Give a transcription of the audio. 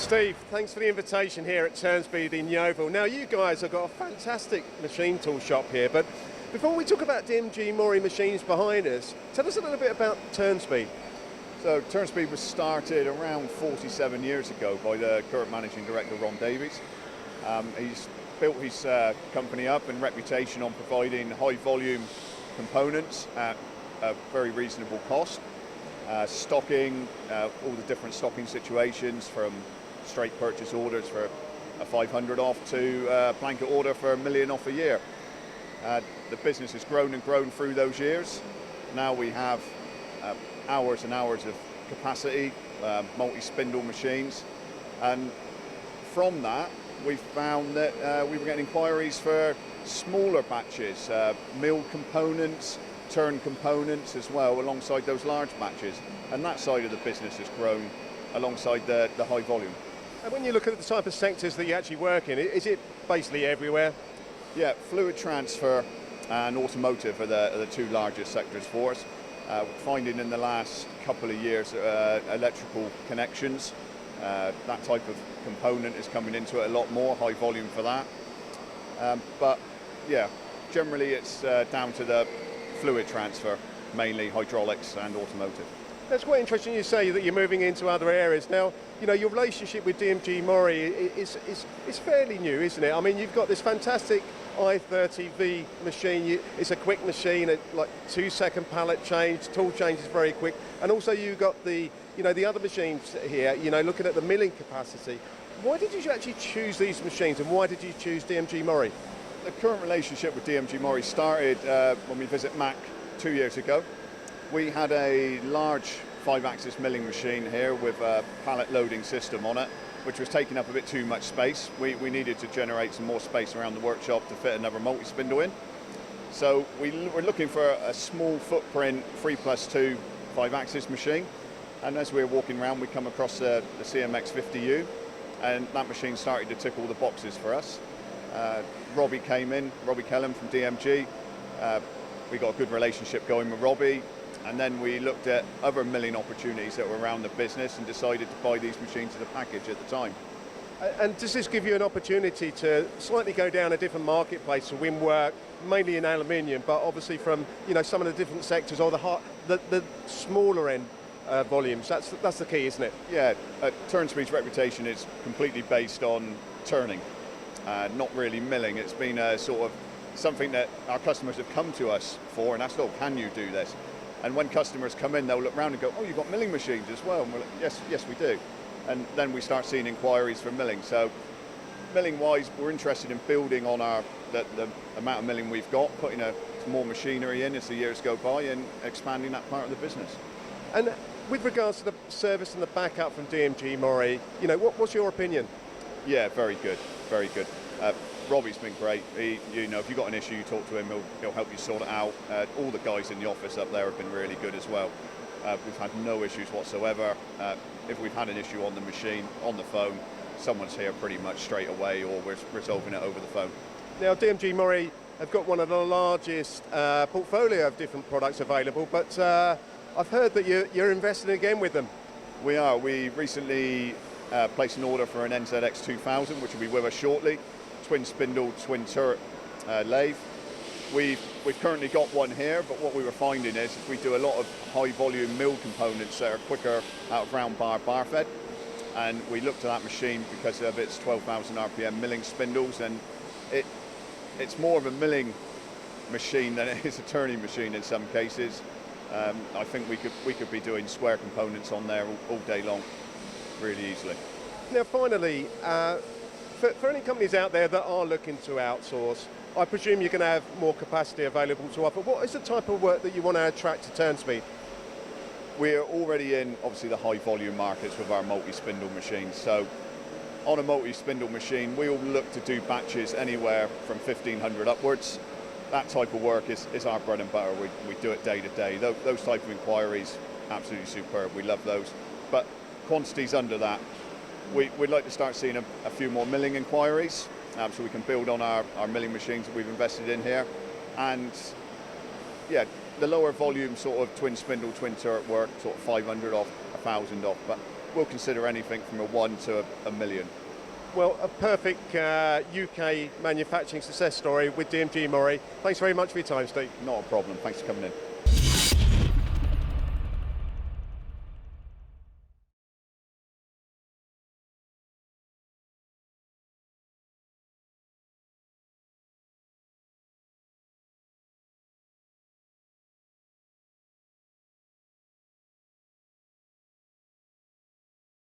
Steve, thanks for the invitation here at Turnspeed in Yeovil. Now you guys have got a fantastic machine tool shop here, but before we talk about DMG MORI machines behind us, tell us a little bit about Turnspeed. So Turnspeed was started around 47 years ago by the current managing director, Ron Davies. He's built his company up and reputation on providing high volume components at a very reasonable cost. Stocking, all the different stocking situations, from straight purchase orders for a 500 off to a blanket order for $1 million off a year. The business has grown and grown through those years. Now we have hours and hours of capacity, multi-spindle machines, and from that we found that we were getting inquiries for smaller batches, mill components, turn components as well, alongside those large batches, and that side of the business has grown alongside the high volume. And when you look at the type of sectors that you actually work in, is it basically everywhere? Yeah, fluid transfer and automotive are the two largest sectors for us. Finding in the last couple of years electrical connections, that type of component is coming into it a lot more, high volume for that. But yeah, generally it's down to the fluid transfer, mainly hydraulics and automotive. That's quite interesting you say that you're moving into other areas. Now, you know, your relationship with DMG MORI is fairly new, isn't it? I mean, you've got this fantastic i30V machine. It's a quick machine, like 2-second pallet change, tool change is very quick. And also you've got the other machines here, looking at the milling capacity. Why did you actually choose these machines, and why did you choose DMG MORI? The current relationship with DMG MORI started when we visited Mac 2 years ago. We had a large 5-axis milling machine here with a pallet loading system on it, which was taking up a bit too much space. We needed to generate some more space around the workshop to fit another multi-spindle in. So we were looking for a small footprint 3+2 5-axis machine, and as we were walking around we come across the CMX50U, and that machine started to tick all the boxes for us. Robbie came in, Robbie Kelham from DMG. We got a good relationship going with Robbie, and then we looked at other milling opportunities that were around the business and decided to buy these machines as a package at the time. And does this give you an opportunity to slightly go down a different marketplace to win work, mainly in aluminium, but obviously from some of the different sectors, or the smaller end volumes? That's the key, isn't it? Yeah, Turnspeed's reputation is completely based on turning, not really milling. It's been a sort of something that our customers have come to us for, and asked, "Oh, can you do this?" And when customers come in, they'll look around and go, "Oh, you've got milling machines as well?" And we're like, yes, we do. And then we start seeing inquiries for milling. So milling-wise, we're interested in building on the amount of milling we've got, putting some more machinery in as the years go by, and expanding that part of the business. And with regards to the service and the backup from DMG MORI, what's your opinion? Yeah, very good, very good. Robbie's been great. If you've got an issue, you talk to him, he'll help you sort it out. All the guys in the office up there have been really good as well. We've had no issues whatsoever. If we've had an issue on the machine, on the phone, someone's here pretty much straight away, or we're resolving it over the phone. Now, DMG MORI have got one of the largest portfolio of different products available, but I've heard that you're investing again with them. We are. We recently placed an order for an NZX 2000, which will be with us shortly. Twin spindle, twin turret lathe. We've currently got one here, but what we were finding is we do a lot of high volume mill components that are quicker out of round bar fed, and we looked at that machine because of its 12,000 RPM milling spindles, and it's more of a milling machine than it is a turning machine in some cases. I think we could be doing square components on there all day long, really easily. Now finally, for any companies out there that are looking to outsource, I presume you're going to have more capacity available to offer. What is the type of work that you want to attract to Turnspeed? We're already in, obviously, the high volume markets with our multi-spindle machines. So on a multi-spindle machine, we will look to do batches anywhere from 1,500 upwards. That type of work is our bread and butter. We do it day to day. Those type of inquiries, absolutely superb. We love those. But quantities under that, we'd like to start seeing a few more milling inquiries, so we can build on our milling machines that we've invested in here. And yeah, the lower volume sort of twin spindle, twin turret work, sort of 500 off, 1,000 off. But we'll consider anything from a 1 to a million. Well, a perfect UK manufacturing success story with DMG MORI. Thanks very much for your time, Steve. Not a problem. Thanks for coming in.